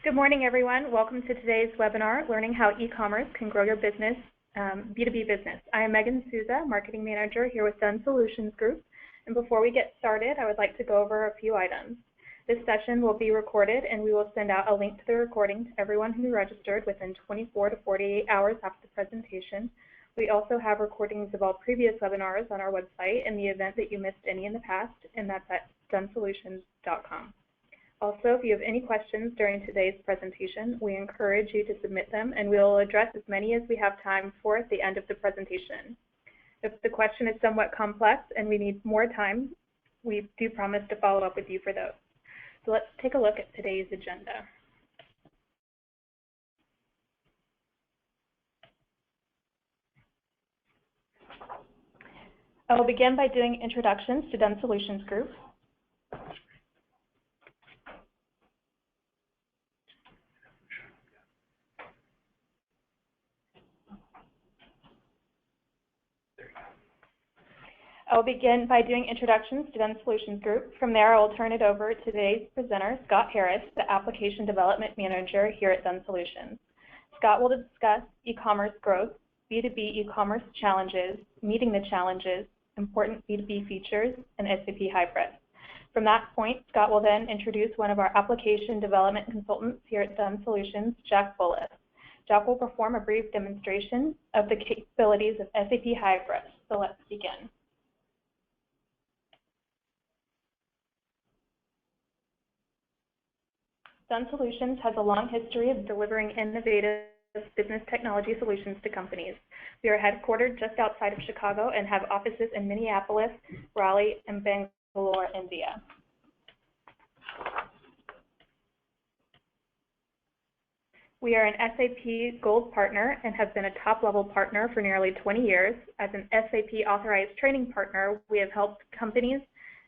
Good morning, everyone. Welcome to today's webinar, Learning How E-Commerce Can Grow Your Business, B2B Business. I am Megan Souza, Marketing Manager here with Done Solutions Group. And before we get started, I would like to go over a few items. This session will be recorded, and we will send out a link to the recording to everyone who registered within 24 to 48 hours after the presentation. We also have recordings of all previous webinars on our website in the event that you missed any in the past, and that's at donesolutions.com. Also, if you have any questions during today's presentation, we encourage you to submit them, and we will address as many as we have time for at the end of the presentation. If the question is somewhat complex and we need more time, we do promise to follow up with you for those. So let's take a look at today's agenda. I will begin by doing introductions to Done Solutions Group. I will begin by doing introductions to Done Solutions Group. From there, I will turn it over to today's presenter, Scott Harris, the Application Development Manager here at Done Solutions. Scott will discuss e-commerce growth, B2B e-commerce challenges, meeting the challenges, important B2B features, and SAP Hybris. From that point, Scott will then introduce one of our application development consultants here at Done Solutions, Jack Bullis. Jack will perform a brief demonstration of the capabilities of SAP Hybris. So let's begin. Done Solutions has a long history of delivering innovative business technology solutions to companies. We are headquartered just outside of Chicago and have offices in Minneapolis, Raleigh, and Bangalore, India. We are an SAP Gold partner and have been a top-level partner for nearly 20 years. As an SAP authorized training partner, we have helped companies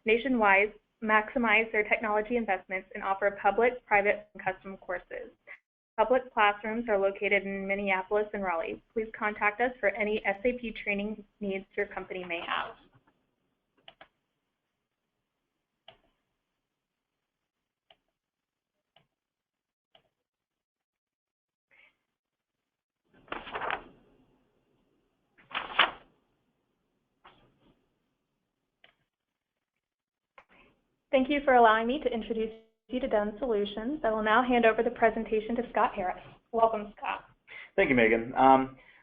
nationwide maximize their technology investments and offer public, private, and custom courses. Public classrooms are located in Minneapolis and Raleigh. Please contact us for any SAP training needs your company may have. Thank you for allowing me to introduce you to Done Solutions. I will now hand over the presentation to Scott Harris. Welcome, Scott. Thank you, Megan.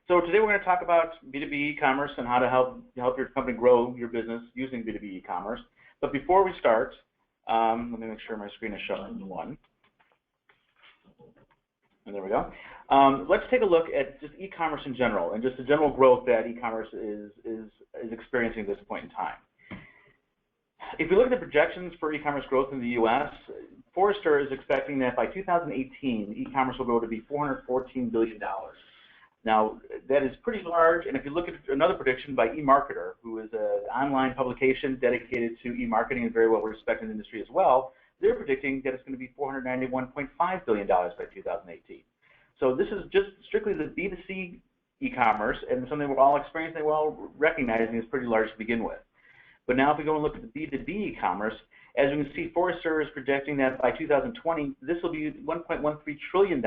So today we're going to talk about B2B e-commerce and how to help your company grow your business using B2B e-commerce. But before we start, let me make sure my screen is showing one. And there we go. Let's take a look at just e-commerce in general and just the general growth that e-commerce is experiencing at this point in time. If you look at the projections for e-commerce growth in the U.S., Forrester is expecting that by 2018, e-commerce will grow to be $414 billion. Now, that is pretty large, and if you look at another prediction by eMarketer, who is an online publication dedicated to e-marketing and very well respected in the industry as well, they're predicting that it's going to be $491.5 billion by 2018. So this is just strictly the B2C e-commerce, and something we're all experiencing, we're all recognizing is pretty large to begin with. But now if we go and look at the B2B e-commerce, as you can see, Forrester is projecting that by 2020, this will be $1.13 trillion.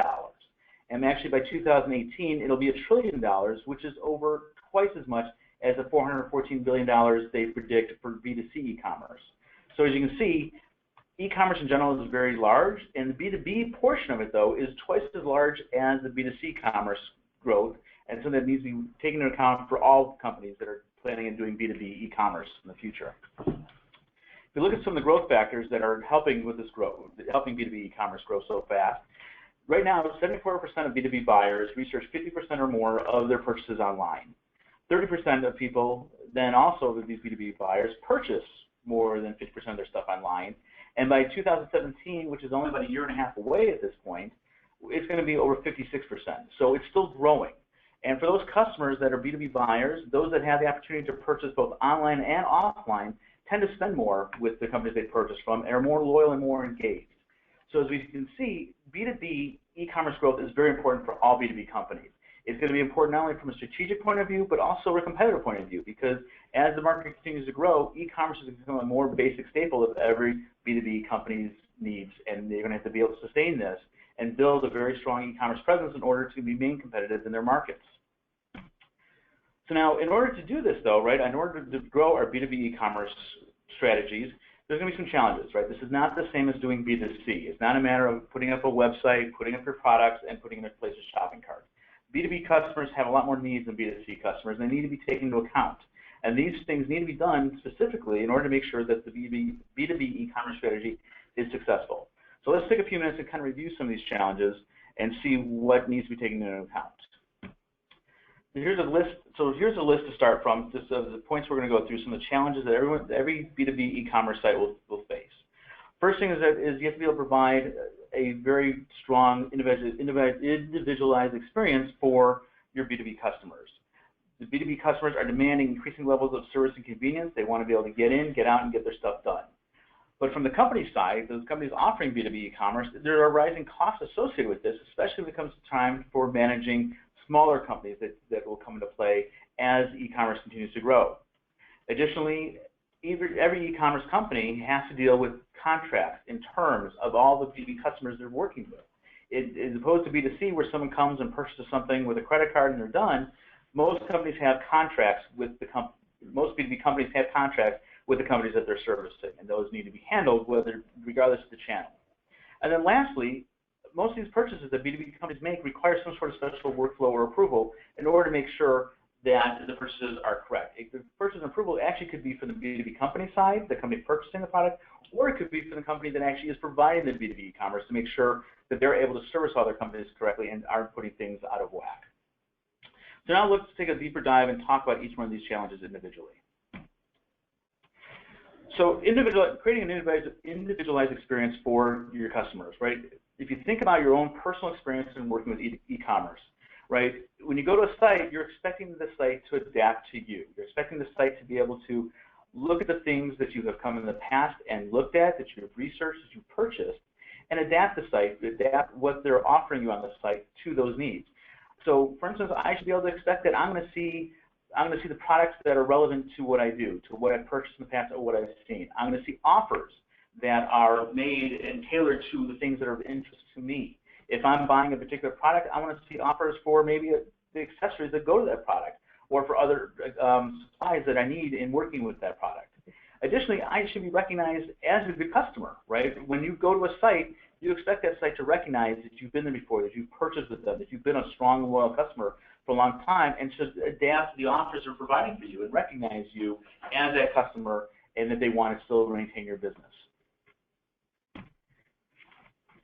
And actually by 2018, it'll be $1 trillion, which is over twice as much as the $414 billion they predict for B2C e-commerce. So as you can see, e-commerce in general is very large, and the B2B portion of it, though, is twice as large as the B2C commerce growth, and so that needs to be taken into account for all companies that are planning on doing B2B e-commerce in the future. If you look at some of the growth factors that are helping with this growth, helping B2B e-commerce grow so fast, right now 74% of B2B buyers research 50% or more of their purchases online. 30% of people then also, these B2B buyers, purchase more than 50% of their stuff online. And by 2017, which is only about a year and a half away at this point, it's going to be over 56%. So it's still growing. And for those customers that are B2B buyers, those that have the opportunity to purchase both online and offline tend to spend more with the companies they purchase from and are more loyal and more engaged. So as we can see, B2B e-commerce growth is very important for all B2B companies. It's going to be important not only from a strategic point of view, but also a competitive point of view, because as the market continues to grow, e-commerce is going to become a more basic staple of every B2B company's needs, and they're going to have to be able to sustain this and build a very strong e-commerce presence in order to remain competitive in their markets. So now, in order to do this, though, right, in order to grow our B2B e-commerce strategies, there's going to be some challenges, right? This is not the same as doing B2C. It's not a matter of putting up a website, putting up your products, and putting in a place of shopping carts. B2B customers have a lot more needs than B2C customers, and they need to be taken into account. And these things need to be done specifically in order to make sure that the B2B e-commerce strategy is successful. So let's take a few minutes to kind of review some of these challenges and see what needs to be taken into account. Here's a list. So here's a list to start from, just of the points we're going to go through, some of the challenges that every B2B e-commerce site will face. First thing is you have to be able to provide a very strong individualized experience for your B2B customers. The B2B customers are demanding increasing levels of service and convenience. They want to be able to get in, get out, and get their stuff done. But from the company side, those companies offering B2B e-commerce, there are rising costs associated with this, especially when it comes to time for managing smaller companies that will come into play as e-commerce continues to grow. Additionally, every e-commerce company has to deal with contracts in terms of all the B2B customers they're working with. As opposed to B2C, where someone comes and purchases something with a credit card and they're done, most companies have contracts with most B2B companies have contracts with the companies that they're servicing, and those need to be handled regardless of the channel. And then lastly, most of these purchases that B2B companies make require some sort of special workflow or approval in order to make sure that the purchases are correct. The purchase and approval actually could be for the B2B company side, the company purchasing the product, or it could be for the company that actually is providing the B2B e-commerce to make sure that they're able to service all their companies correctly and aren't putting things out of whack. So now let's take a deeper dive and talk about each one of these challenges individually. So creating an individualized experience for your customers, right? If you think about your own personal experience in working with e-commerce, right? When you go to a site, you're expecting the site to adapt to you. You're expecting the site to be able to look at the things that you have come in the past and looked at, that you've researched, that you've purchased, and adapt the site, adapt what they're offering you on the site to those needs. So, for instance, I should be able to expect that I'm going to see the products that are relevant to what I do, to what I've purchased in the past or what I've seen. I'm going to see offers that are made and tailored to the things that are of interest to me. If I'm buying a particular product, I want to see offers for maybe the accessories that go to that product, or for other supplies that I need in working with that product. Additionally, I should be recognized as a good customer, right? When you go to a site, you expect that site to recognize that you've been there before, that you've purchased with them, that you've been a strong, loyal customer for a long time, and should adapt the offers they're providing for you and recognize you as that customer, and that they want to still maintain your business.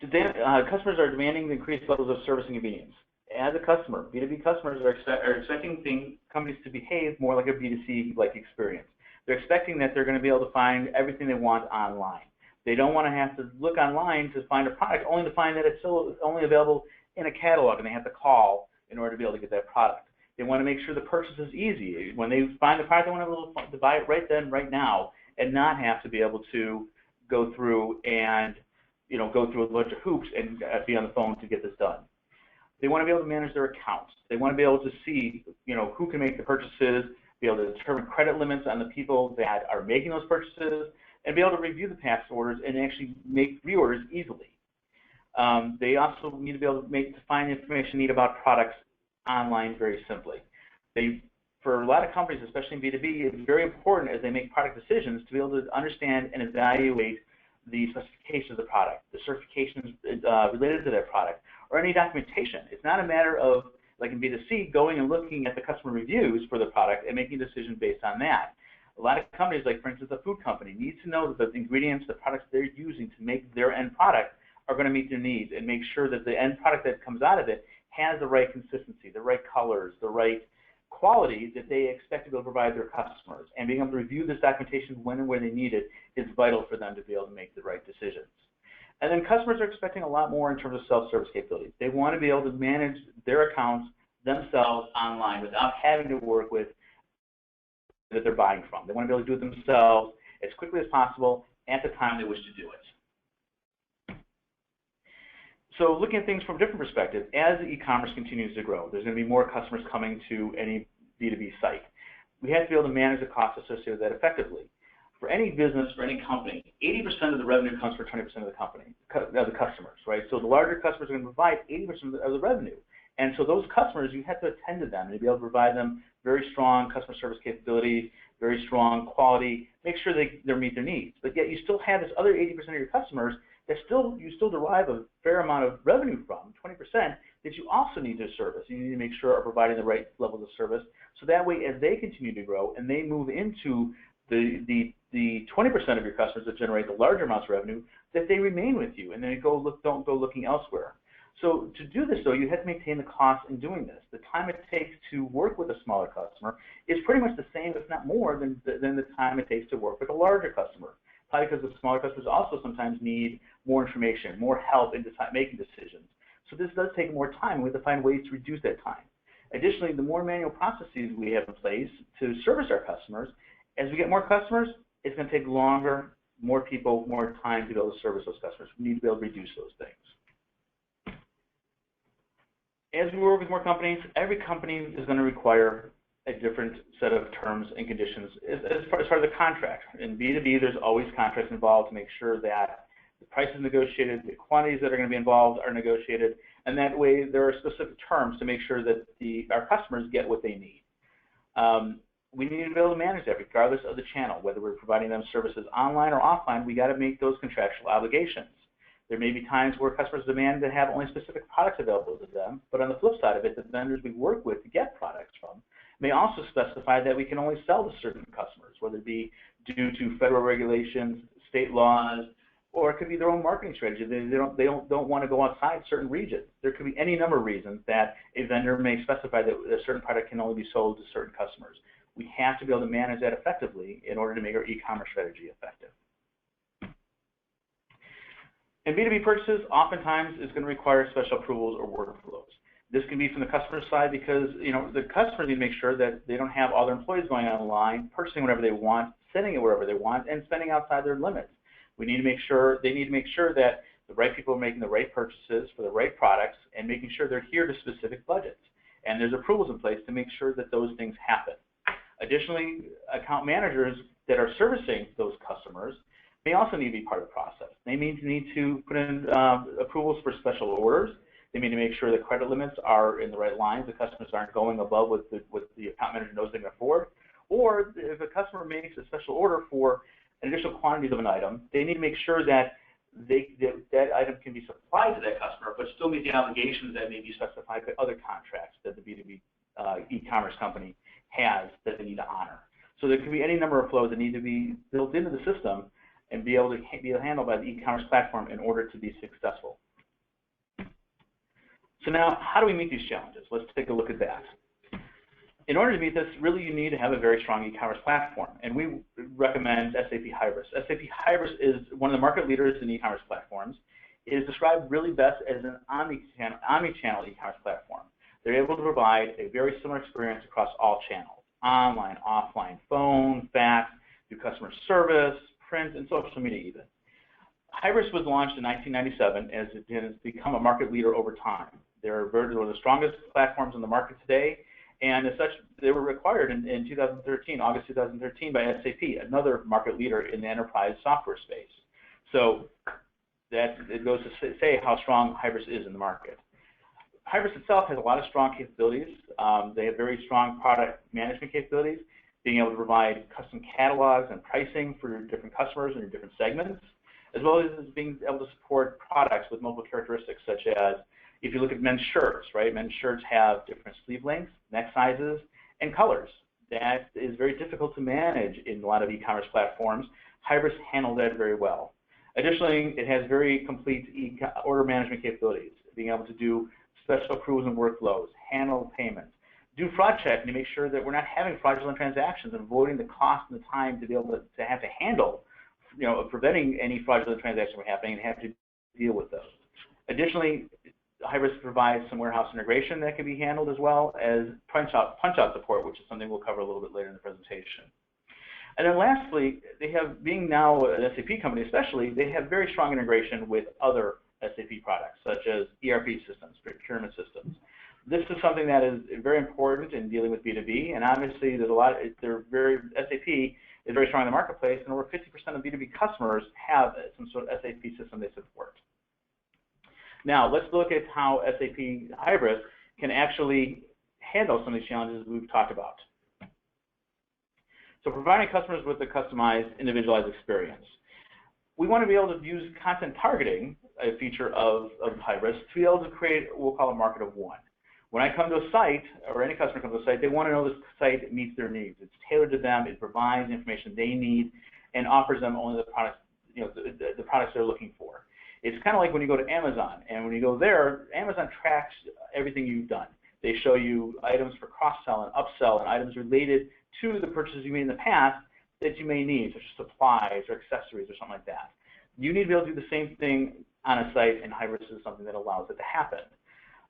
Today, customers are demanding increased levels of service and convenience. As a customer, B2B customers are expecting companies to behave more like a B2C-like experience. They're expecting that they're going to be able to find everything they want online. They don't want to have to look online to find a product, only to find that it's still only available in a catalog, and they have to call in order to be able to get that product. They want to make sure the purchase is easy. When they find the product, they want to be able to buy it right then, right now, and not have to be able to go through and go through a bunch of hoops and be on the phone to get this done. They want to be able to manage their accounts. They want to be able to see, who can make the purchases, be able to determine credit limits on the people that are making those purchases, and be able to review the past orders and actually make reorders easily. They also need to be able to find the information they need about products online very simply. For a lot of companies, especially in B2B, it's very important as they make product decisions to be able to understand and evaluate the specifications of the product, the certifications related to that product, or any documentation. It's not a matter of, like in B2C, going and looking at the customer reviews for the product and making a decision based on that. A lot of companies, like for instance a food company, needs to know that the ingredients, the products they're using to make their end product are going to meet their needs, and make sure that the end product that comes out of it has the right consistency, the right colors, the right quality that they expect to be able to provide their customers. And being able to review this documentation when and where they need it is vital for them to be able to make the right decisions. And then customers are expecting a lot more in terms of self-service capabilities. They want to be able to manage their accounts themselves online without having to work with that they're buying from. They want to be able to do it themselves as quickly as possible at the time they wish to do it. So looking at things from a different perspective, as e-commerce continues to grow, there's going to be more customers coming to any B2B site. We have to be able to manage the costs associated with that effectively. for any business, for any company, 80% of the revenue comes from 20% of the company, of the customers, right? So the larger customers are going to provide 80% of the revenue. And so those customers, you have to attend to them and be able to provide them very strong customer service capabilities, very strong quality, make sure they meet their needs. But yet you still have this other 80% of your customers that you still derive a fair amount of revenue from, 20%, that you also need to service. You need to make sure are providing the right levels of service. So that way, as they continue to grow and they move into the 20% of your customers that generate the larger amounts of revenue, that they remain with you and then don't go looking elsewhere. So to do this, though, you have to maintain the cost in doing this. The time it takes to work with a smaller customer is pretty much the same, if not more, than the time it takes to work with a larger customer. Probably because the smaller customers also sometimes need more information, more help in making decisions. So this does take more time, and we have to find ways to reduce that time. Additionally, the more manual processes we have in place to service our customers, as we get more customers, it's going to take longer, more people, more time to be able to service those customers. We need to be able to reduce those things. As we work with more companies, every company is going to require a different set of terms and conditions as part of the contract. In B2B, there's always contracts involved to make sure that the price is negotiated, the quantities that are going to be involved are negotiated, and that way there are specific terms to make sure that our customers get what they need. We need to be able to manage that regardless of the channel, whether we're providing them services online or offline. We got to meet those contractual obligations. There may be times where customers demand to have only specific products available to them, but on the flip side of it, the vendors we work with to get products from may also specify that we can only sell to certain customers, whether it be due to federal regulations, state laws, or it could be their own marketing strategy. They don't want to go outside certain regions. There could be any number of reasons that a vendor may specify that a certain product can only be sold to certain customers. We have to be able to manage that effectively in order to make our e-commerce strategy effective. And B2B purchases oftentimes is going to require special approvals or workflows. This can be from the customer side because the customers need to make sure that they don't have all their employees going online, purchasing whatever they want, sending it wherever they want, and spending outside their limits. They need to make sure that the right people are making the right purchases for the right products and making sure they're here to specific budgets. And there's approvals in place to make sure that those things happen. Additionally, account managers that are servicing those customers may also need to be part of the process. They need to put in approvals for special orders. They need to make sure the credit limits are in the right lines. The customers aren't going above what the account manager knows they can afford. Or if a customer makes a special order for an additional quantities of an item, they need to make sure that that item can be supplied to that customer, but still meet the obligations that may be specified by other contracts that the B2B e-commerce company has that they need to honor. So there can be any number of flows that need to be built into the system and be able to be handled by the e-commerce platform in order to be successful. So now, how do we meet these challenges? Let's take a look at that. In order to meet this, really you need to have a very strong e-commerce platform, and we recommend SAP Hybris. SAP Hybris is one of the market leaders in e-commerce platforms. It is described really best as an omni-channel e-commerce platform. They're able to provide a very similar experience across all channels, online, offline, phone, fax, through customer service, print, and social media even. Hybris was launched in 1997 and has become a market leader over time. They're one of the strongest platforms in the market today, and as such, they were acquired in 2013, August 2013, by SAP, another market leader in the enterprise software space. So it goes to say how strong Hybris is in the market. Hybris itself has a lot of strong capabilities. They have very strong product management capabilities, being able to provide custom catalogs and pricing for your different customers and your different segments, as well as being able to support products with multiple characteristics, such as if you look at men's shirts, right? Men's shirts have different sleeve lengths, neck sizes, and colors. That is very difficult to manage in a lot of e-commerce platforms. Hybris handles that very well. Additionally, it has very complete order management capabilities, being able to do special approvals and workflows, handle payments, do fraud check to make sure that we're not having fraudulent transactions and avoiding the cost and the time to be able to have to handle, preventing any fraudulent transactions from happening and have to deal with those. Additionally, Hybris provides some warehouse integration that can be handled, as well as punch-out support, which is something we'll cover a little bit later in the presentation. And then lastly, they have, being now an SAP company especially, they have very strong integration with other SAP products, such as ERP systems, procurement systems. This is something that is very important in dealing with B2B, and obviously there's a lot, SAP is very strong in the marketplace, and over 50% of B2B customers have some sort of SAP system they support. Now, let's look at how SAP Hybris can actually handle some of these challenges we've talked about. So providing customers with a customized, individualized experience. We want to be able to use content targeting, a feature of Hybris, to be able to create what we'll call a market of one. When I come to a site, or any customer comes to a site, they want to know this site meets their needs. It's tailored to them, it provides the information they need, and offers them only the products, the products they're looking for. It's kind of like when you go to Amazon, and when you go there, Amazon tracks everything you've done. They show you items for cross-sell and upsell and items related to the purchases you made in the past that you may need, such as supplies or accessories or something like that. You need to be able to do the same thing on a site, and Hybris is something that allows it to happen.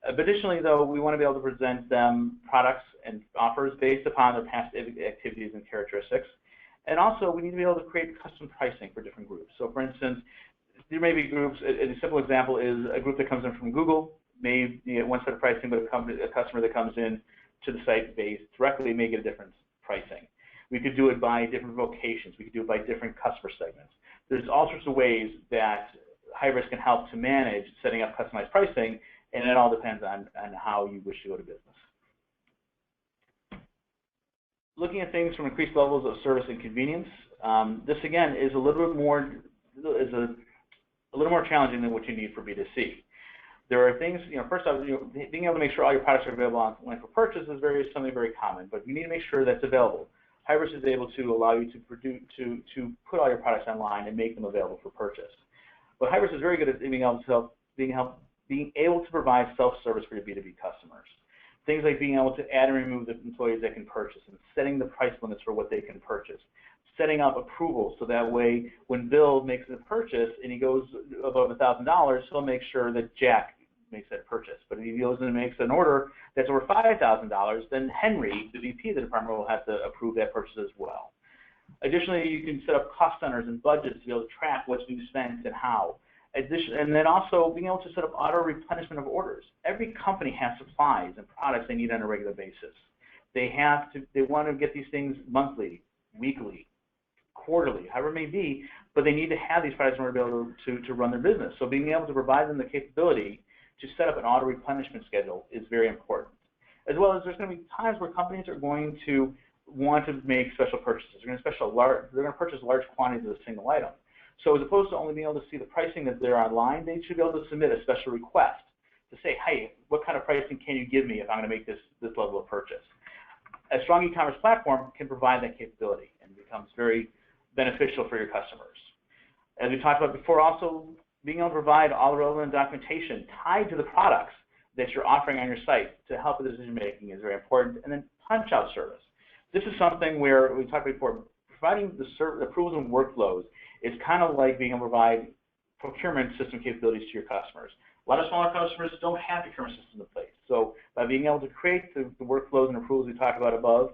Additionally, though, we want to be able to present them products and offers based upon their past activities and characteristics. And also, we need to be able to create custom pricing for different groups. So, for instance, there may be groups, a simple example is a group that comes in from Google may get one set of pricing, but a customer that comes in to the site based directly may get a different pricing. We could do it by different vocations. We could do it by different customer segments. There's all sorts of ways that Hybris can help to manage setting up customized pricing, and it all depends on how you wish to go to business. Looking at things from increased levels of service and convenience, this again is a little bit more challenging than what you need for B2C. There are things, first off, being able to make sure all your products are available online for purchase is something very common, but you need to make sure that's available. Hybris is able to allow you to put all your products online and make them available for purchase. But Hybris is very good at being able to provide self-service for your B2B customers. Things like being able to add and remove the employees that can purchase, and setting the price limits for what they can purchase. Setting up approvals so that way when Bill makes a purchase and he goes above $1,000, he'll make sure that Jack makes that purchase. But if he goes and makes an order that's over $5,000, then Henry, the VP of the department, will have to approve that purchase as well. Additionally, you can set up cost centers and budgets to be able to track what's being spent and how. And then also being able to set up auto replenishment of orders. Every company has supplies and products they need on a regular basis. They want to get these things monthly, weekly, quarterly, however it may be, but they need to have these products in order to be able to run their business. So being able to provide them the capability to set up an auto replenishment schedule is very important. As well as there's going to be times where companies are going to want to make special purchases. They're going to purchase large quantities of a single item. So as opposed to only being able to see the pricing that's there online, they should be able to submit a special request to say, hey, what kind of pricing can you give me if I'm going to make this level of purchase? A strong e-commerce platform can provide that capability and becomes very beneficial for your customers. As we talked about before, also being able to provide all the relevant documentation tied to the products that you're offering on your site to help with decision making is very important. And then punch-out service. This is something where we talked about before, providing the approvals and workflows is kind of like being able to provide procurement system capabilities to your customers. A lot of smaller customers don't have procurement systems in place. So by being able to create the workflows and approvals we talked about above,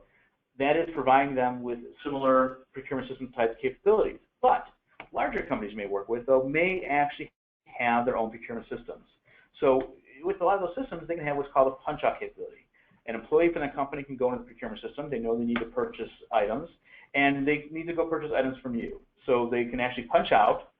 that is providing them with similar procurement system type capabilities. But larger companies you may work with, though, may actually have their own procurement systems. So with a lot of those systems, they can have what's called a punch-out capability. An employee from that company can go into the procurement system. They know they need to purchase items, and they need to go purchase items from you. So they can actually punch out,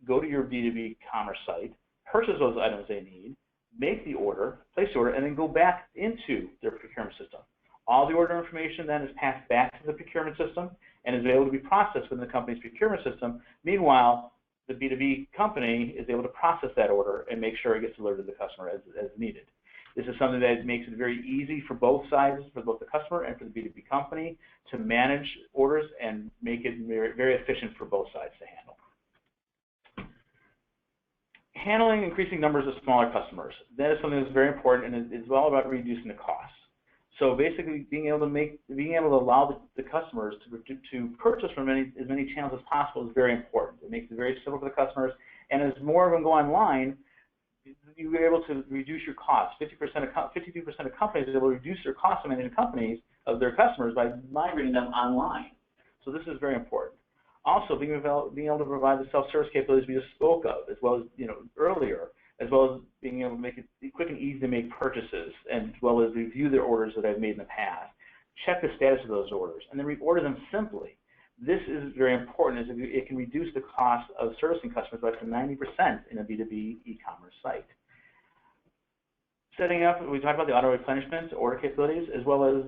go to your B2B commerce site, purchase those items they need, make the order, place the order, and then go back into their procurement system. All the order information then is passed back to the procurement system and is able to be processed within the company's procurement system. Meanwhile, the B2B company is able to process that order and make sure it gets delivered to the customer as needed. This is something that makes it very easy for both sides, for both the customer and for the B2B company, to manage orders and make it very, very efficient for both sides to handle. Handling increasing numbers of smaller customers. That is something that's very important, and it's all about reducing the costs. So basically, being able to allow the customers to purchase from as many channels as possible is very important. It makes it very simple for the customers, and as more of them go online, you're able to reduce your costs. 52% of companies are able to reduce their costs of managing companies of their customers by migrating them online. So this is very important. Also, being able to provide the self-service capabilities we just spoke of, as well as earlier, as well as being able to make it quick and easy to make purchases, and as well as review their orders that I've made in the past, check the status of those orders, and then reorder them simply. This is very important, as it can reduce the cost of servicing customers by up to 90% in a B2B e-commerce site. Setting up, we talked about the auto replenishment, order capabilities, as well as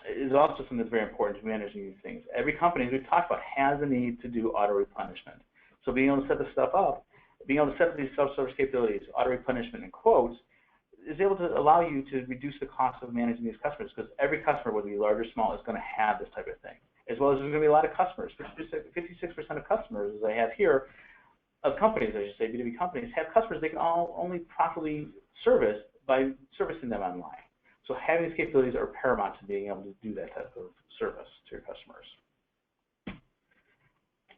is also something that's very important to managing these things. Every company, as we've talked about, has a need to do auto replenishment. So being able to set this stuff up, being able to set up these self-service capabilities, auto replenishment and quotes, is able to allow you to reduce the cost of managing these customers, because every customer, whether you're large or small, is going to have this type of thing. As well as there's going to be a lot of customers. 56% of customers, as I have here, of companies, I should say, B2B companies, have customers they can only properly service by servicing them online. So having these capabilities are paramount to being able to do that type of service to your customers.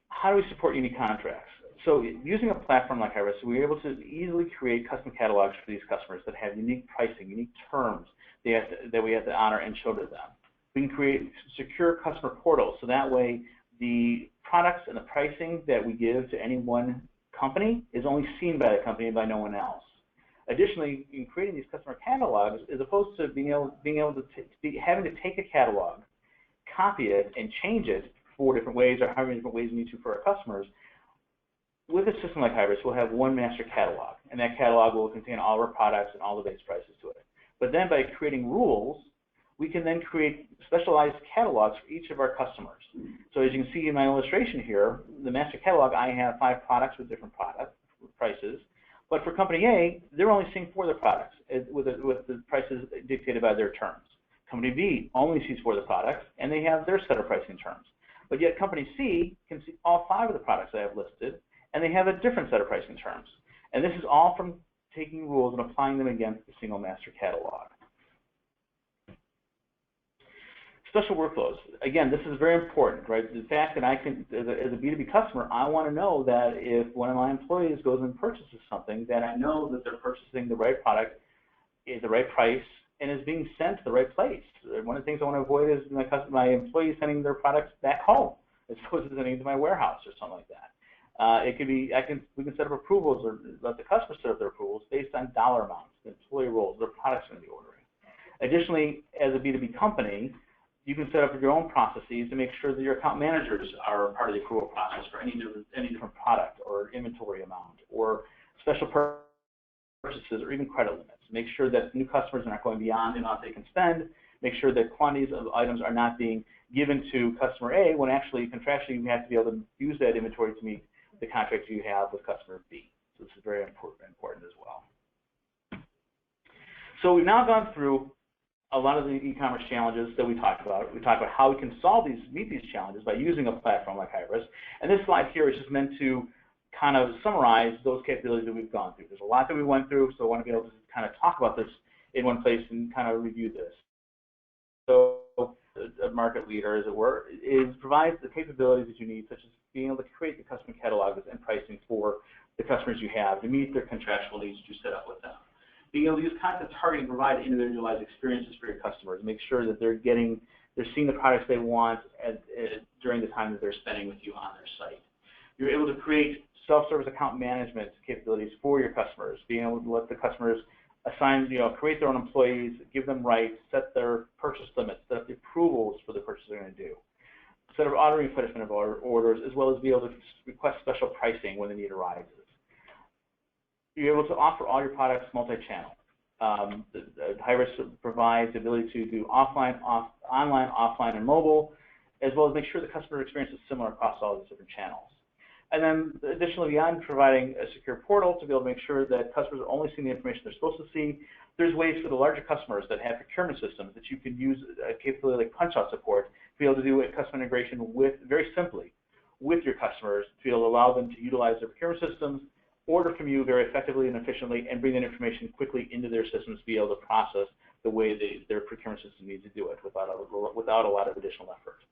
How do we support unique contracts? So using a platform like Hybris, we're able to easily create custom catalogs for these customers that have unique pricing, unique terms that we have to honor and show to them. We can create secure customer portals, so that way the products and the pricing that we give to any one company is only seen by the company and by no one else. Additionally, in creating these customer catalogs, as opposed to having to take a catalog, copy it, and change it 4 different ways or however many different ways we need to for our customers, with a system like Hybris, we'll have one master catalog, and that catalog will contain all of our products and all the base prices to it. But then by creating rules, we can then create specialized catalogs for each of our customers. So as you can see in my illustration here, the master catalog, I have 5 products with different product prices. But for company A, they're only seeing 4 of the products with the prices dictated by their terms. Company B only sees 4 of the products, and they have their set of pricing terms. But yet company C can see all 5 of the products I have listed, and they have a different set of pricing terms. And this is all from taking rules and applying them against the single master catalog. Special workflows. Again, this is very important, right? The fact that I can, as a B2B customer, I want to know that if one of my employees goes and purchases something, that I know that they're purchasing the right product, at the right price, and is being sent to the right place. One of the things I want to avoid is my employees sending their products back home, as opposed to sending it to my warehouse or something like that. It could be, we can set up approvals or let the customer set up their approvals based on dollar amounts, the employee roles, their products going to be ordering. Additionally, as a B2B company, you can set up your own processes to make sure that your account managers are part of the approval process for any different product or inventory amount or special purchases or even credit limits. Make sure that new customers are not going beyond the amount they can spend. Make sure that quantities of items are not being given to customer A when actually contractually you have to be able to use that inventory to meet the contract you have with customer B. So this is very important as well. So we've now gone through a lot of the e-commerce challenges that we talked about. We talked about how we can meet these challenges by using a platform like Hybris. And this slide here is just meant to kind of summarize those capabilities that we've gone through. There's a lot that we went through, so I want to be able to kind of talk about this in one place and kind of review this. So a market leader, as it were, provides the capabilities that you need, such as being able to create the custom catalogs and pricing for the customers you have to meet their contractual needs that you set up with them. Being able to use content targeting to provide individualized experiences for your customers, make sure that they're seeing the products they want during the time that they're spending with you on their site. You're able to create self-service account management capabilities for your customers, being able to let the customers assign, create their own employees, give them rights, set their purchase limits, set up the approvals for the purchase they're going to do, set up auto replenishment of orders, as well as be able to request special pricing when the need arises. You're able to offer all your products multi-channel. Hybris provides the ability to do online, offline, and mobile, as well as make sure the customer experience is similar across all these different channels. And then additionally, beyond providing a secure portal to be able to make sure that customers are only seeing the information they're supposed to see, there's ways for the larger customers that have procurement systems that you can use a capability like punch-out support to be able to do a custom integration very simply with your customers to be able to allow them to utilize their procurement systems, order from you very effectively and efficiently, and bring that information quickly into their systems to be able to process the way their procurement system needs to do it without a lot of additional effort.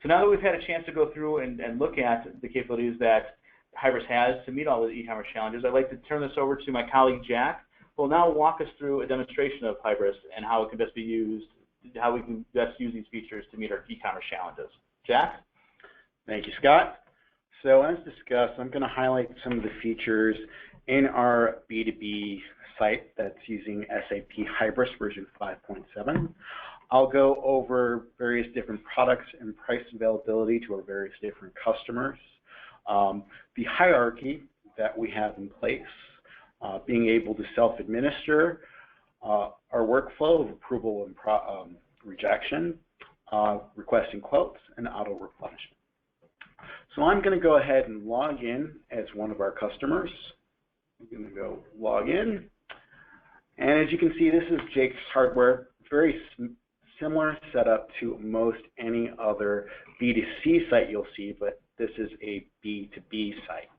So now that we've had a chance to go through and look at the capabilities that Hybris has to meet all the e-commerce challenges, I'd like to turn this over to my colleague Jack, who will now walk us through a demonstration of Hybris and how it can best be used, how we can best use these features to meet our e-commerce challenges. Jack? Thank you, Scott. So as discussed, I'm going to highlight some of the features in our B2B site that's using SAP Hybris version 5.7. I'll go over various different products and price availability to our various different customers, the hierarchy that we have in place, being able to self-administer our workflow of approval and rejection, requesting quotes, and auto-replenishment. So I'm going to go ahead and log in as one of our customers. I'm going to go log in. And as you can see, this is Jake's Hardware. Very similar setup to most any other B2C site you'll see, but this is a B2B site.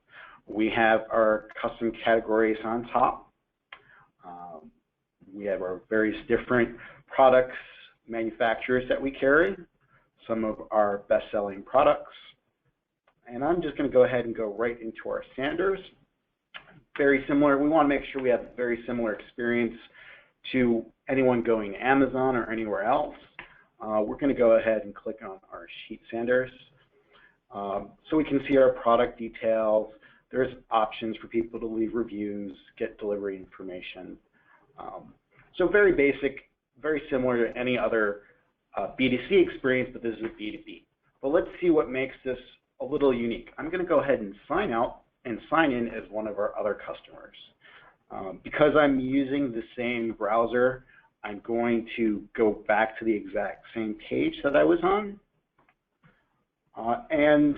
We have our custom categories on top. We have our various different products, manufacturers that we carry, some of our best-selling products. And I'm just going to go ahead and go right into our standards. Very similar. We want to make sure we have a very similar experience to anyone going to Amazon or anywhere else. We're going to go ahead and click on our sheet standards. So we can see our product details. There's options for people to leave reviews, get delivery information. So very basic, very similar to any other B2C experience, but this is a B2B. But let's see what makes this a little unique. I'm going to go ahead and sign out and sign in as one of our other customers. Because I'm using the same browser, I'm going to go back to the exact same page that I was on. And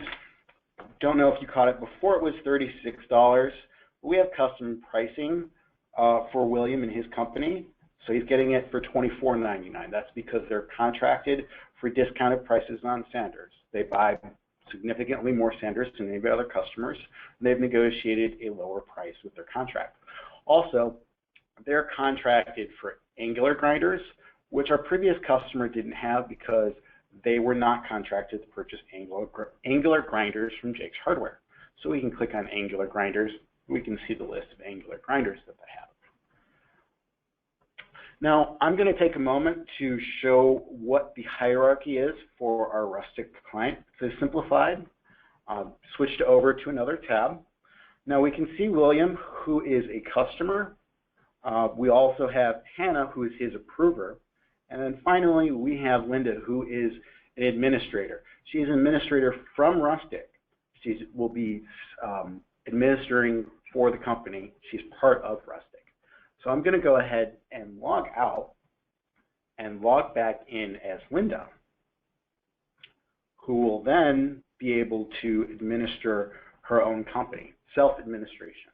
don't know if you caught it, before it was $36. We have custom pricing for William and his company. So he's getting it for $24.99. That's because they're contracted for discounted prices on sanders. They buy significantly more sanders than any of the other customers, and they've negotiated a lower price with their contract. Also, they're contracted for angular grinders, which our previous customer didn't have because they were not contracted to purchase angular grinders from Jake's Hardware. So we can click on angular grinders. We can see the list of angular grinders that they have. Now, I'm going to take a moment to show what the hierarchy is for our rustic client. So simplified, switched over to another tab. Now we can see William, who is a customer. We also have Hannah, who is his approver. And then finally, we have Linda, who is an administrator. She's an administrator from Rustic. She will be administering for the company. She's part of Rustic. So I'm going to go ahead and log out and log back in as Linda, who will then be able to administer her own company, self-administration.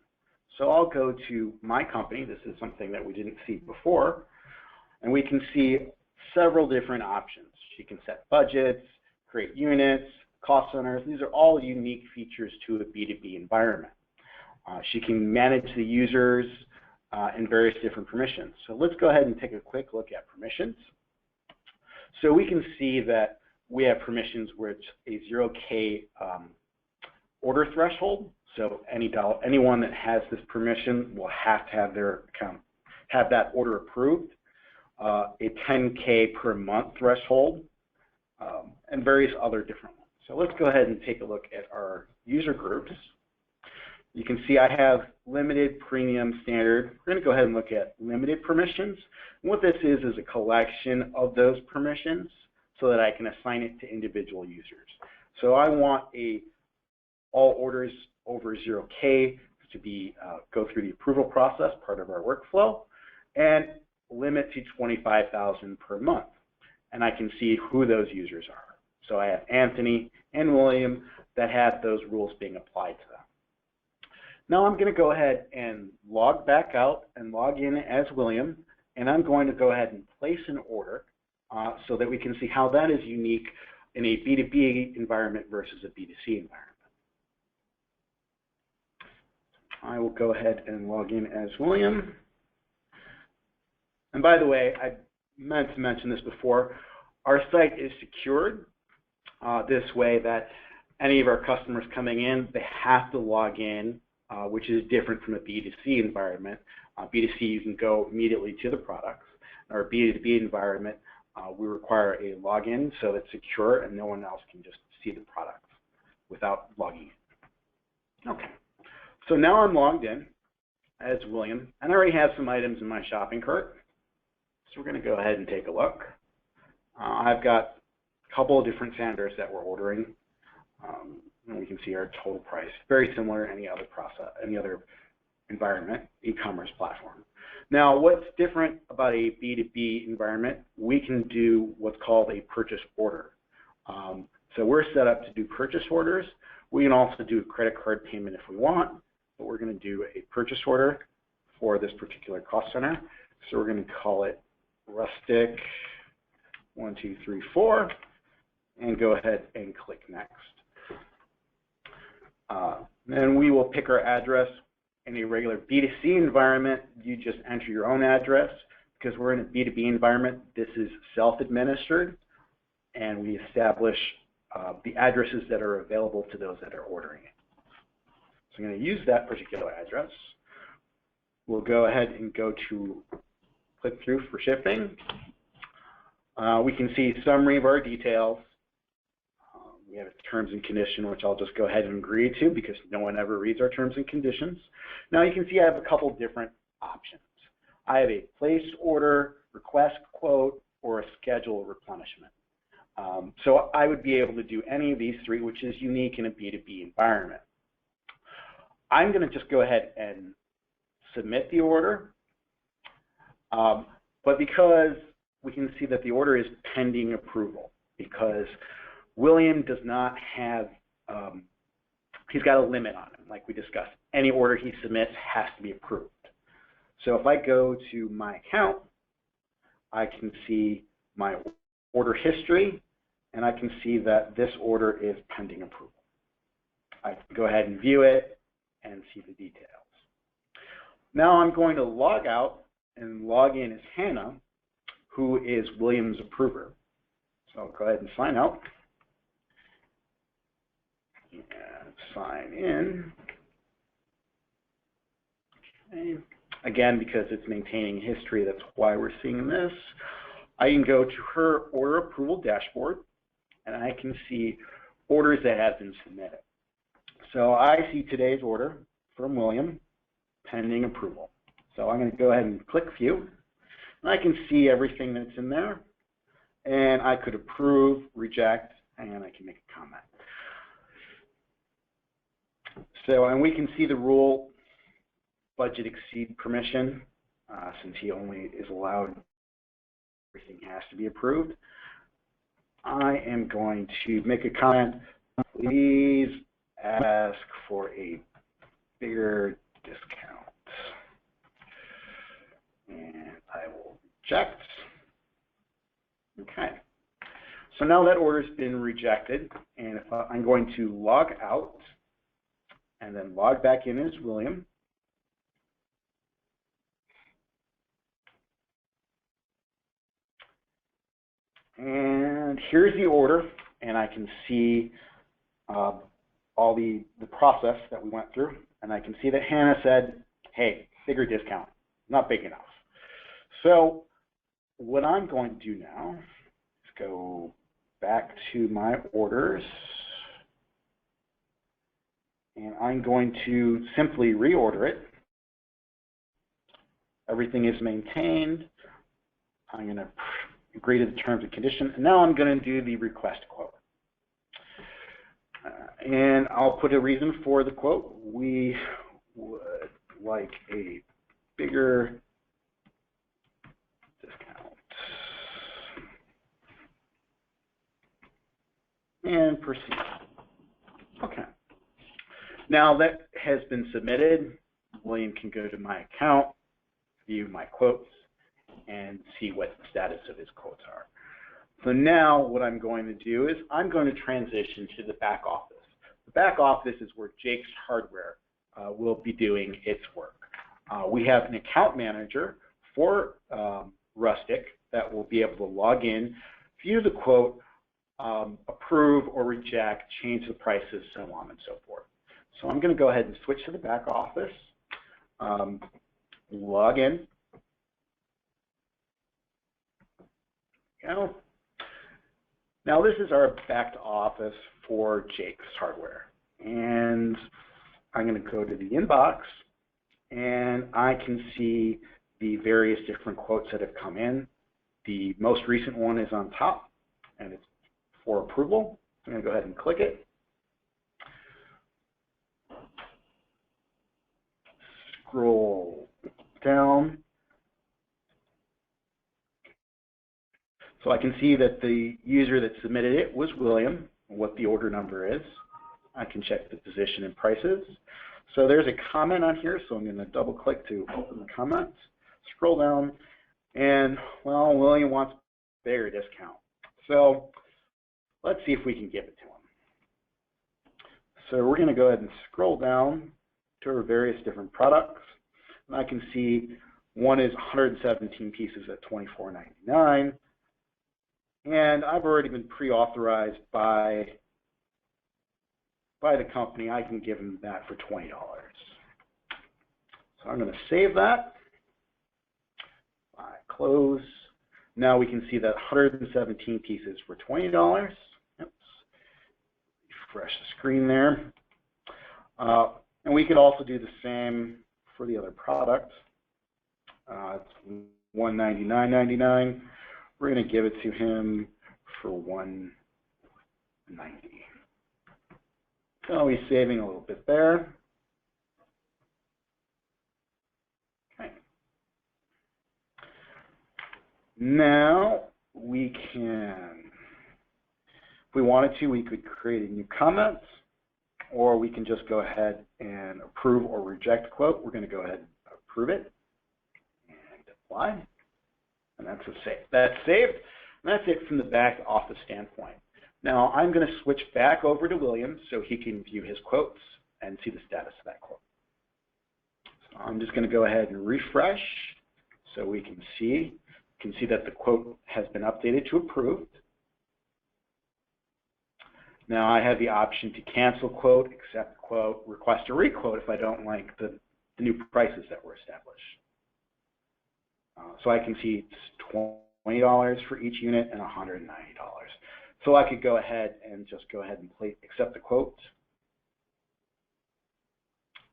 So I'll go to my company. This is something that we didn't see before. And we can see several different options. She can set budgets, create units, cost centers. These are all unique features to a B2B environment. She can manage the users and various different permissions. So let's go ahead and take a quick look at permissions. So we can see that we have permissions where it's a 0K order threshold. So anyone that has this permission will have to have their account, have that order approved. A 10K per month threshold, and various other different ones. So let's go ahead and take a look at our user groups. You can see I have limited, premium, standard. We're going to go ahead and look at limited permissions. And what this is a collection of those permissions so that I can assign it to individual users. So I want all orders over 0K to be go through the approval process, part of our workflow, and limit to 25,000 per month. And I can see who those users are. So I have Anthony and William that have those rules being applied to them. Now I'm going to go ahead and log back out and log in as William, and I'm going to go ahead and place an order so that we can see how that is unique in a B2B environment versus a B2C environment. I will go ahead and log in as William. And by the way, I meant to mention this before, our site is secured this way that any of our customers coming in, they have to log in, which is different from a B2C environment. B2C, you can go immediately to the products. In our B2B environment, we require a login so it's secure and no one else can just see the product without logging in. Okay, so now I'm logged in as William, and I already have some items in my shopping cart. So we're going to go ahead and take a look. I've got a couple of different sanders that we're ordering, and we can see our total price. Very similar to any other process, any other environment, e-commerce platform. Now, what's different about a B2B environment? We can do what's called a purchase order. So we're set up to do purchase orders. We can also do a credit card payment if we want, but we're going to do a purchase order for this particular cost center. So we're going to call it Rustic 1234 and go ahead and click next. Then we will pick our address. In a regular B2C environment, you just enter your own address. Because we're in a B2B environment, this is self-administered, and we establish the addresses that are available to those that are ordering it. So I'm going to use that particular address. We'll go ahead and go to click through for shipping. We can see summary of our details. We have a terms and condition, which I'll just go ahead and agree to because no one ever reads our terms and conditions. Now you can see I have a couple different options. I have a place order, request quote, or a schedule replenishment. So I would be able to do any of these three, which is unique in a B2B environment. I'm going to just go ahead and submit the order. But because we can see that the order is pending approval, because William does not have, he's got a limit on him, like we discussed. Any order he submits has to be approved. So if I go to my account, I can see my order history, and I can see that this order is pending approval. I can go ahead and view it and see the details. Now I'm going to log out and log in as Hannah, who is William's approver. So I'll go ahead and sign out. And sign in. Okay. Again, because it's maintaining history, that's why we're seeing this. I can go to her order approval dashboard, and I can see orders that have been submitted. So I see today's order from William, pending approval. So I'm going to go ahead and click View, and I can see everything that's in there. And I could approve, reject, and I can make a comment. So, and we can see the rule, budget exceed permission, since he only is allowed, everything has to be approved. I am going to make a comment. Please ask for a bigger discount. And I will reject. Okay. So now that order's been rejected, and if I'm going to log out and then log back in as William. And here's the order, and I can see all the process that we went through, and I can see that Hannah said, hey, bigger discount, not big enough. So what I'm going to do now is go back to my orders, and I'm going to simply reorder it. Everything is maintained. I'm going to agree to the terms and conditions, and now I'm going to do the request quote. And I'll put a reason for the quote. We would like a bigger discount. And proceed. Okay. Now that has been submitted, William can go to my account, view my quotes, and see what the status of his quotes are. So now what I'm going to do is I'm going to transition to the back office. The back office is where Jake's Hardware will be doing its work. We have an account manager for Rustic that will be able to log in, view the quote, approve or reject, change the prices, so on and so forth. So I'm going to go ahead and switch to the back office, log in. Now this is our back office for Jake's Hardware, and I'm going to go to the inbox, and I can see the various different quotes that have come in. The most recent one is on top, and it's for approval. I'm going to go ahead and click it. Scroll down. So I can see that the user that submitted it was William, what the order number is. I can check the position and prices. So there's a comment on here, so I'm going to double click to open the comments. Scroll down, and well, William wants a bigger discount. So let's see if we can give it to him. So we're going to go ahead and scroll down to our various different products. And I can see one is 117 pieces at $24.99. And I've already been pre-authorized by the company. I can give them that for $20. So I'm going to save that. I close. Now we can see that 117 pieces for $20. Oops. Refresh the screen there. And we could also do the same for the other product. It's $199.99. We're going to give it to him for $190. So he's saving a little bit there. Okay. Now we can, if we wanted to, we could create a new comment, or we can just go ahead and approve or reject quote. We're going to go ahead and approve it and apply. And that's that's saved. And that's it from the back office standpoint. Now I'm going to switch back over to William so he can view his quotes and see the status of that quote. So I'm just going to go ahead and refresh so we can see. You can see that the quote has been updated to approved. Now I have the option to cancel quote, accept quote, request a requote if I don't like the new prices that were established. So I can see it's $20 for each unit and $190. So I could go ahead and just go ahead and accept the quote.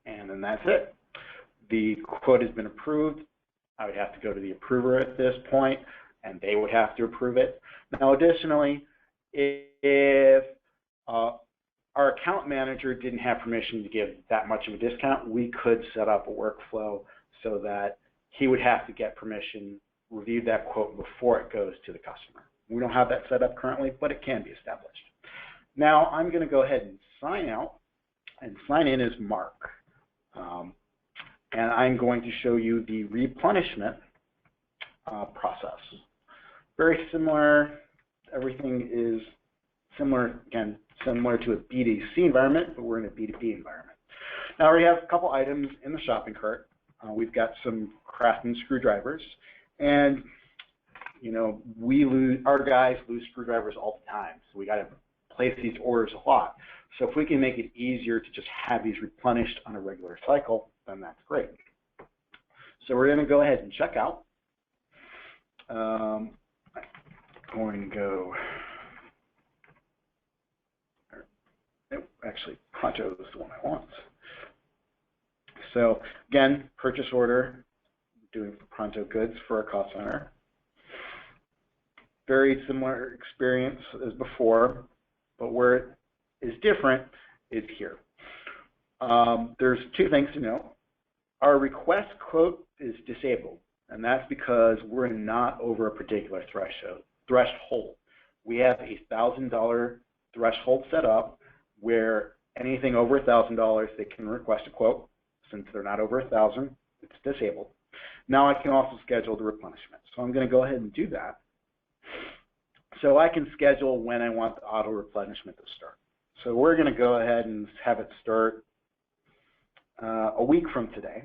And then that's it. The quote has been approved. I would have to go to the approver at this point, and they would have to approve it. Now, additionally, if our account manager didn't have permission to give that much of a discount, we could set up a workflow so that he would have to get permission, review that quote before it goes to the customer. We don't have that set up currently, but it can be established. Now I'm going to go ahead and sign out and sign in as Mark. And I'm going to show you the replenishment process. Very similar. Everything is similar, again, similar to a B2C environment, but we're in a B2B environment. Now we have a couple items in the shopping cart. We've got some Craftsman screwdrivers, and you know, our guys lose screwdrivers all the time, so we got to place these orders a lot. So if we can make it easier to just have these replenished on a regular cycle, then that's great. So we're going to go ahead and check out. I'm going to go. Actually, Pronto is the one I want. So again, purchase order, doing Pronto goods for a cost center. Very similar experience as before, but where it is different is here. There's two things to know. Our request quote is disabled, and that's because we're not over a particular threshold. We have a $1,000 threshold set up where anything over $1,000 they can request a quote. Since they're not over 1,000, it's disabled. Now I can also schedule the replenishment. So I'm going to go ahead and do that. So I can schedule when I want the auto replenishment to start. So we're going to go ahead and have it start a week from today.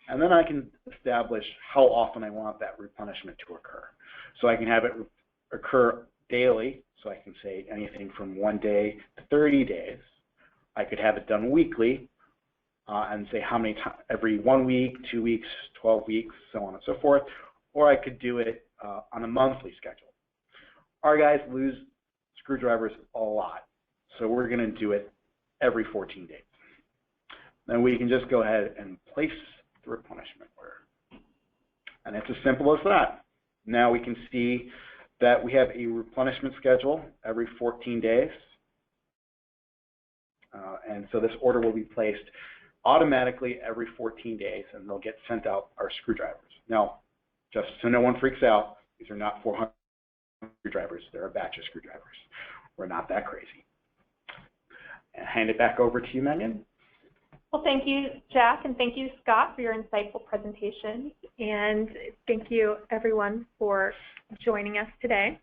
And then I can establish how often I want that replenishment to occur. So I can have it occur daily. So I can say anything from 1 day to 30 days. I could have it done weekly. And say how many times, every 1 week, 2 weeks, 12 weeks, so on and so forth. Or I could do it on a monthly schedule. Our guys lose screwdrivers a lot, so we're going to do it every 14 days. Then we can just go ahead and place the replenishment order. And it's as simple as that. Now we can see that we have a replenishment schedule every 14 days. And so this order will be placed automatically every 14 days, and they'll get sent out our screwdrivers. Now, just so no one freaks out, these are not 400 screwdrivers. They're a batch of screwdrivers. We're not that crazy. And hand it back over to you, Megan. Well, thank you, Jack, and thank you, Scott, for your insightful presentations. And thank you, everyone, for joining us today.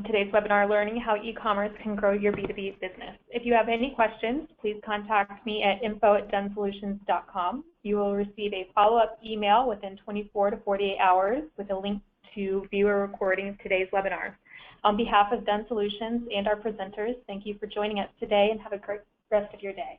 Today's webinar, Learning How E-Commerce Can Grow Your B2B Business. If you have any questions, please contact me at info@dunsolutions.com. You will receive a follow-up email within 24 to 48 hours with a link to view a recording of today's webinar. On behalf of Dun Solutions and our presenters, thank you for joining us today and have a great rest of your day.